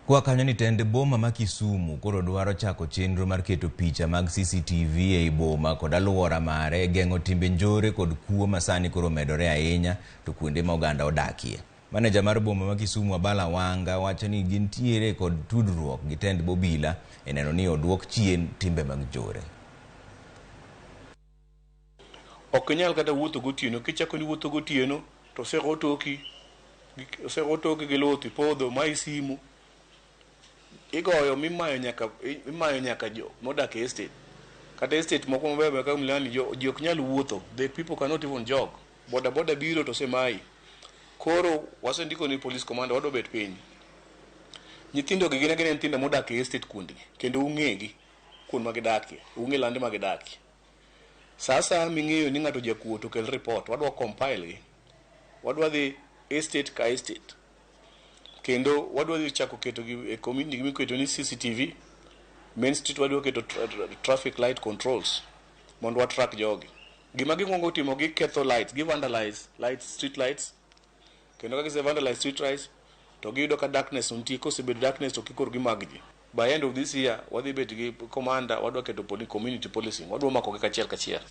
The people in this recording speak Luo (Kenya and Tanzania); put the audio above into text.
Kwa kanyo ni tend boma ma Kisumu koro dwaro chako chenro mar keto picha mag CCTV ei boma kod aluora mare geng'o timbe njore kod kuo masani koro medore ahinya to kuonde ma oganda odakie. Maneja mar boma ma Kisumu Abala Wanga wacho ni gintiere kod tudruok gi tend bobila e neno ni oduok chien timbe mag njore. Ok nyal kata wuotho gotieno, kichako ni wuotho gotieno to osegotoki gi loti podho ma isimu igoyo mimayo nyaka jo modak e estate kata estate moko maber kaka Mlani jo ok nyal wuotho, the people cannot even jog, boda biro to semai. Koro wasendiko ni police commander wado bet piny, nyithindo gi gin nyithindo modak e estate kuondgi kendo ung'egi kuond ma gidakie, ung'e lande ma gidakie. Sasa ming'eyo ni ng'ato jakuo to kel report, wadwa compile gi, wadwa dhi estate ka estate kendo wadwa dhi chako keto gi e community miketo ni CCTV main street, wadwa keto traffic light controls mondo wa track jogi. Gima ging'ongo timo, gi ketho lights, gi vandalize lights, street lights, kendo kaka se vandalize street lights to giyudo ka darkness untie, kosebedo darkness to kikor gi magji. By end of this year wadhi bet gi commander, wadwa keto community policing, wadwa mako gi kachiel kachiel.